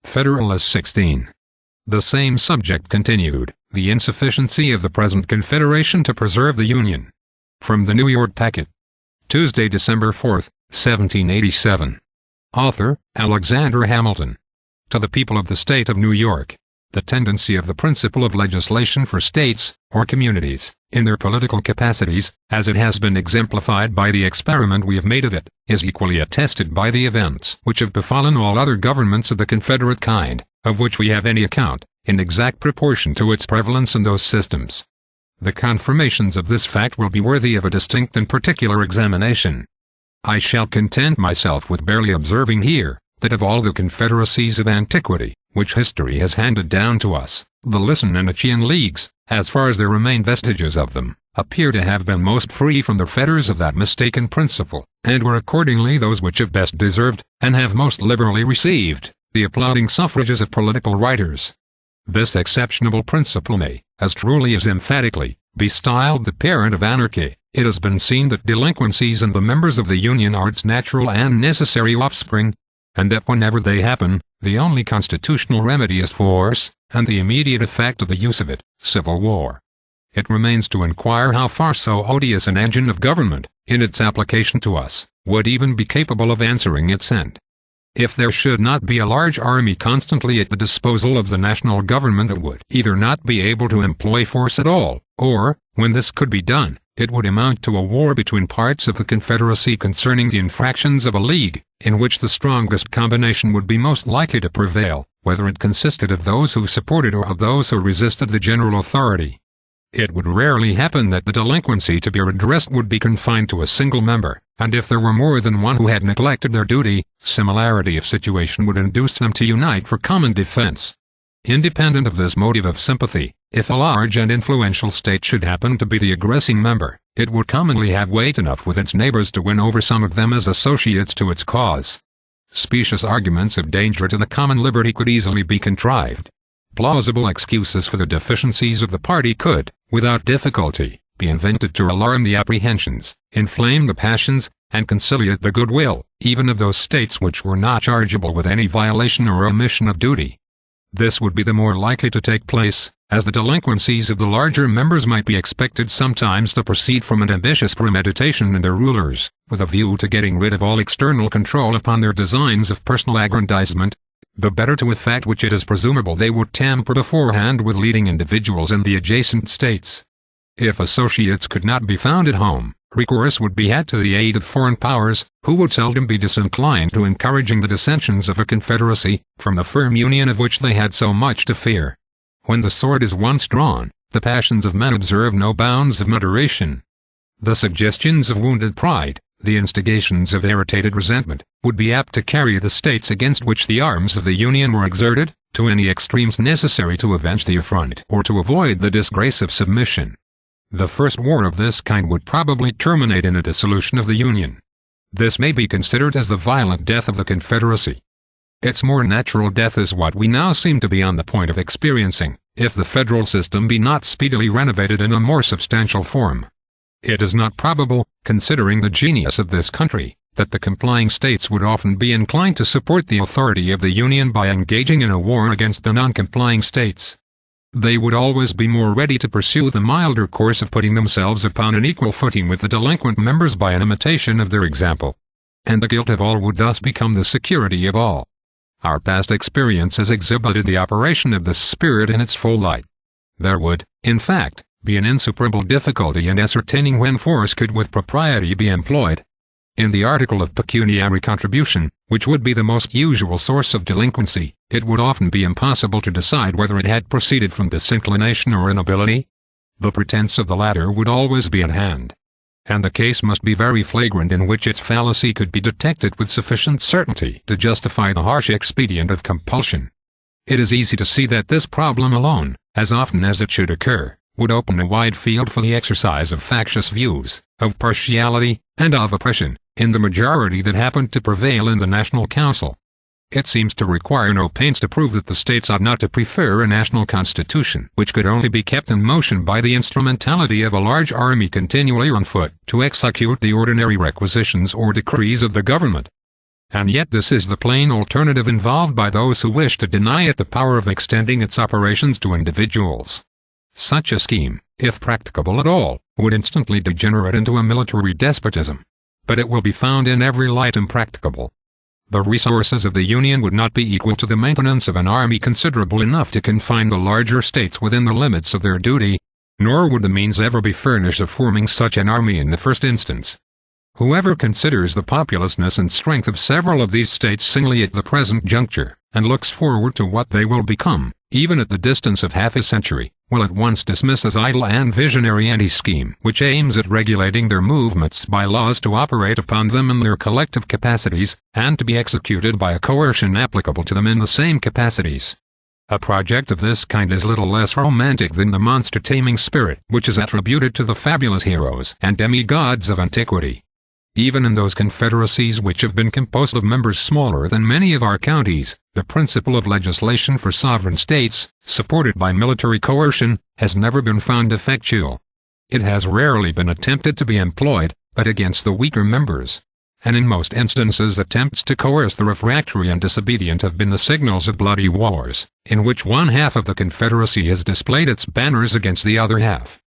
Federalist 16. The same subject continued, the insufficiency of the present Confederation to preserve the Union. From the New York Packet. Tuesday, December 4, 1787. Author, Alexander Hamilton. To the people of the state of New York. The tendency of the principle of legislation for states, or communities, in their political capacities, as it has been exemplified by the experiment we have made of it, is equally attested by the events which have befallen all other governments of the Confederate kind, of which we have any account, in exact proportion to its prevalence in those systems. The confirmations of this fact will be worthy of a distinct and particular examination. I shall content myself with barely observing here, that of all the confederacies of antiquity, which history has handed down to us, the Lycian leagues, as far as there remain vestiges of them, appear to have been most free from the fetters of that mistaken principle, and were accordingly those which have best deserved, and have most liberally received, the applauding suffrages of political writers. This exceptionable principle may, as truly as emphatically, be styled the parent of anarchy. It has been seen that delinquencies in the members of the Union are its natural and necessary offspring, and that whenever they happen, the only constitutional remedy is force, and the immediate effect of the use of it, civil war. It remains to inquire how far so odious an engine of government, in its application to us, would even be capable of answering its end. If there should not be a large army constantly at the disposal of the national government, it would either not be able to employ force at all, or, when this could be done, it would amount to a war between parts of the Confederacy concerning the infractions of a league, in which the strongest combination would be most likely to prevail, whether it consisted of those who supported or of those who resisted the general authority. It would rarely happen that the delinquency to be redressed would be confined to a single member, and if there were more than one who had neglected their duty, similarity of situation would induce them to unite for common defense. Independent of this motive of sympathy, if a large and influential state should happen to be the aggressing member, it would commonly have weight enough with its neighbors to win over some of them as associates to its cause. Specious arguments of danger to the common liberty could easily be contrived. Plausible excuses for the deficiencies of the party could, without difficulty, be invented to alarm the apprehensions, inflame the passions, and conciliate the goodwill, even of those states which were not chargeable with any violation or omission of duty. This would be the more likely to take place, as the delinquencies of the larger members might be expected sometimes to proceed from an ambitious premeditation in their rulers, with a view to getting rid of all external control upon their designs of personal aggrandizement, the better to effect which it is presumable they would tamper beforehand with leading individuals in the adjacent states. If associates could not be found at home, recourse would be had to the aid of foreign powers, who would seldom be disinclined to encouraging the dissensions of a confederacy, from the firm union of which they had so much to fear. When the sword is once drawn, the passions of men observe no bounds of moderation. The suggestions of wounded pride, the instigations of irritated resentment, would be apt to carry the states against which the arms of the Union were exerted, to any extremes necessary to avenge the affront or to avoid the disgrace of submission. The first war of this kind would probably terminate in a dissolution of the Union. This may be considered as the violent death of the Confederacy. Its more natural death is what we now seem to be on the point of experiencing, if the federal system be not speedily renovated in a more substantial form. It is not probable, considering the genius of this country, that the complying states would often be inclined to support the authority of the Union by engaging in a war against the non-complying states. They would always be more ready to pursue the milder course of putting themselves upon an equal footing with the delinquent members by an imitation of their example. And the guilt of all would thus become the security of all. Our past experience has exhibited the operation of this spirit in its full light. There would, in fact, be an insuperable difficulty in ascertaining when force could with propriety be employed. In the article of pecuniary contribution, which would be the most usual source of delinquency, it would often be impossible to decide whether it had proceeded from disinclination or inability. The pretense of the latter would always be at hand. And the case must be very flagrant in which its fallacy could be detected with sufficient certainty to justify the harsh expedient of compulsion. It is easy to see that this problem alone, as often as it should occur, would open a wide field for the exercise of factious views, of partiality, and of oppression, in the majority that happened to prevail in the National Council. It seems to require no pains to prove that the states ought not to prefer a national constitution which could only be kept in motion by the instrumentality of a large army continually on foot to execute the ordinary requisitions or decrees of the government. and yet this is the plain alternative involved by those who wish to deny it the power of extending its operations to individuals. Such a scheme, if practicable at all, would instantly degenerate into a military despotism. But it will be found in every light impracticable. The resources of the Union would not be equal to the maintenance of an army considerable enough to confine the larger states within the limits of their duty, nor would the means ever be furnished of forming such an army in the first instance. Whoever considers the populousness and strength of several of these states singly at the present juncture, and looks forward to what they will become, even at the distance of half a century, will at once dismiss as idle and visionary any scheme which aims at regulating their movements by laws to operate upon them in their collective capacities, and to be executed by a coercion applicable to them in the same capacities. A project of this kind is little less romantic than the monster-taming spirit which is attributed to the fabulous heroes and demigods of antiquity. Even in those confederacies which have been composed of members smaller than many of our counties, the principle of legislation for sovereign states, supported by military coercion, has never been found effectual. It has rarely been attempted to be employed, but against the weaker members. And in most instances attempts to coerce the refractory and disobedient have been the signals of bloody wars, in which one half of the confederacy has displayed its banners against the other half.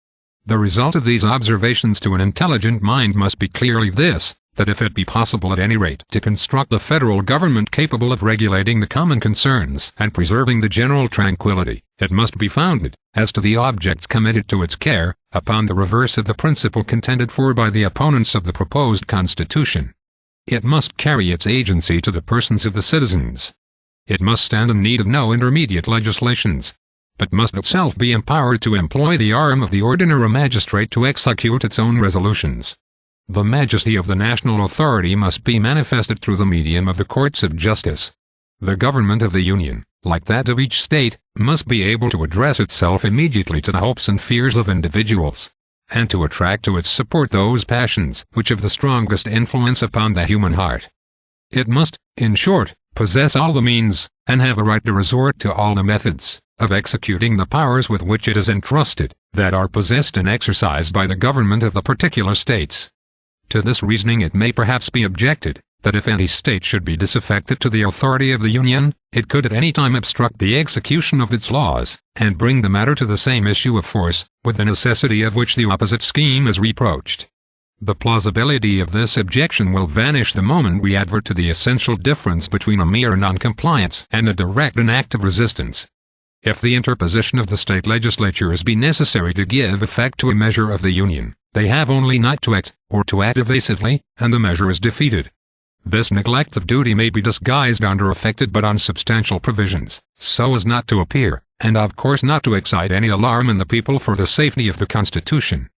The result of these observations to an intelligent mind must be clearly this, that if it be possible at any rate to construct a federal government capable of regulating the common concerns and preserving the general tranquility, it must be founded, as to the objects committed to its care, upon the reverse of the principle contended for by the opponents of the proposed Constitution. It must carry its agency to the persons of the citizens. It must stand in need of no intermediate legislations, but must itself be empowered to employ the arm of the ordinary magistrate to execute its own resolutions. The majesty of the national authority must be manifested through the medium of the courts of justice. The government of the Union, like that of each state, must be able to address itself immediately to the hopes and fears of individuals, and to attract to its support those passions which have the strongest influence upon the human heart. It must, in short, possess all the means, and have a right to resort to all the methods, of executing the powers with which it is entrusted, that are possessed and exercised by the government of the particular states. To this reasoning it may perhaps be objected, that if any state should be disaffected to the authority of the Union, it could at any time obstruct the execution of its laws, and bring the matter to the same issue of force, with the necessity of which the opposite scheme is reproached. The plausibility of this objection will vanish the moment we advert to the essential difference between a mere non-compliance and a direct and active resistance. If the interposition of the state legislatures be necessary to give effect to a measure of the Union, they have only not to act, or to act evasively, and the measure is defeated. This neglect of duty may be disguised under affected but unsubstantial provisions, so as not to appear, and of course not to excite any alarm in the people for the safety of the Constitution.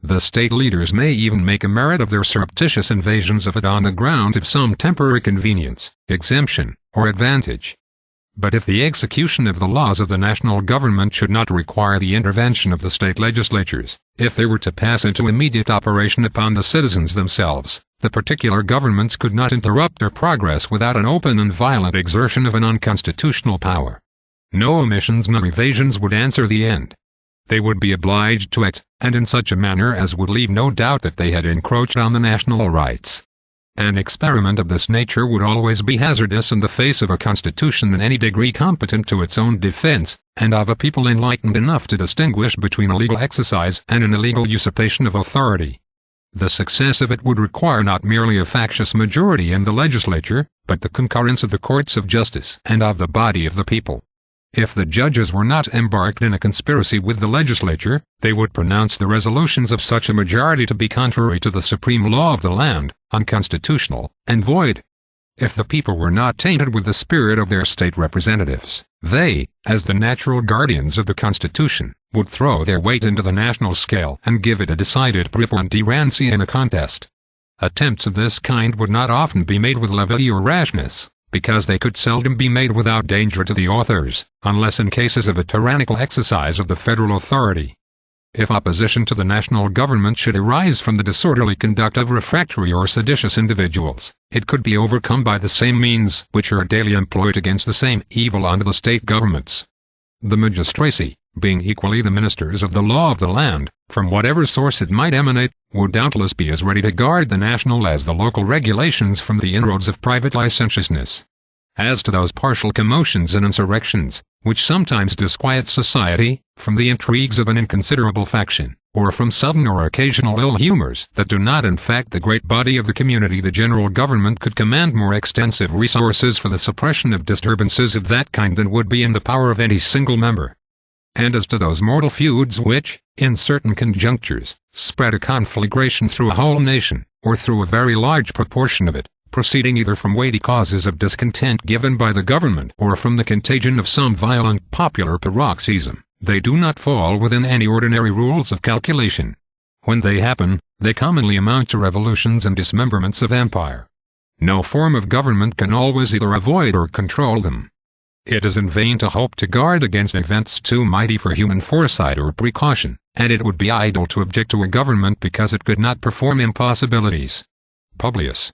The state leaders may even make a merit of their surreptitious invasions of it on the grounds of some temporary convenience, exemption, or advantage. But if the execution of the laws of the national government should not require the intervention of the state legislatures, if they were to pass into immediate operation upon the citizens themselves, the particular governments could not interrupt their progress without an open and violent exertion of an unconstitutional power. No omissions nor evasions would answer the end. They would be obliged to act, and in such a manner as would leave no doubt that they had encroached on the national rights. An experiment of this nature would always be hazardous in the face of a constitution in any degree competent to its own defense, and of a people enlightened enough to distinguish between a legal exercise and an illegal usurpation of authority. The success of it would require not merely a factious majority in the legislature, but the concurrence of the courts of justice and of the body of the people. If the judges were not embarked in a conspiracy with the legislature, they would pronounce the resolutions of such a majority to be contrary to the supreme law of the land, unconstitutional, and void. If the people were not tainted with the spirit of their state representatives, they, as the natural guardians of the Constitution, would throw their weight into the national scale and give it a decided preponderancy in a contest. Attempts of this kind would not often be made with levity or rashness, because they could seldom be made without danger to the authors, unless in cases of a tyrannical exercise of the federal authority. If opposition to the national government should arise from the disorderly conduct of refractory or seditious individuals, it could be overcome by the same means which are daily employed against the same evil under the state governments. The magistracy, being equally the ministers of the law of the land, from whatever source it might emanate, would doubtless be as ready to guard the national as the local regulations from the inroads of private licentiousness. As to those partial commotions and insurrections, which sometimes disquiet society, from the intrigues of an inconsiderable faction, or from sudden or occasional ill humors that do not infect the great body of the community, the general government could command more extensive resources for the suppression of disturbances of that kind than would be in the power of any single member. And as to those mortal feuds which, in certain conjunctures, spread a conflagration through a whole nation, or through a very large proportion of it, proceeding either from weighty causes of discontent given by the government or from the contagion of some violent popular paroxysm, they do not fall within any ordinary rules of calculation. When they happen, they commonly amount to revolutions and dismemberments of empire. No form of government can always either avoid or control them. It is in vain to hope to guard against events too mighty for human foresight or precaution, and it would be idle to object to a government because it could not perform impossibilities. Publius.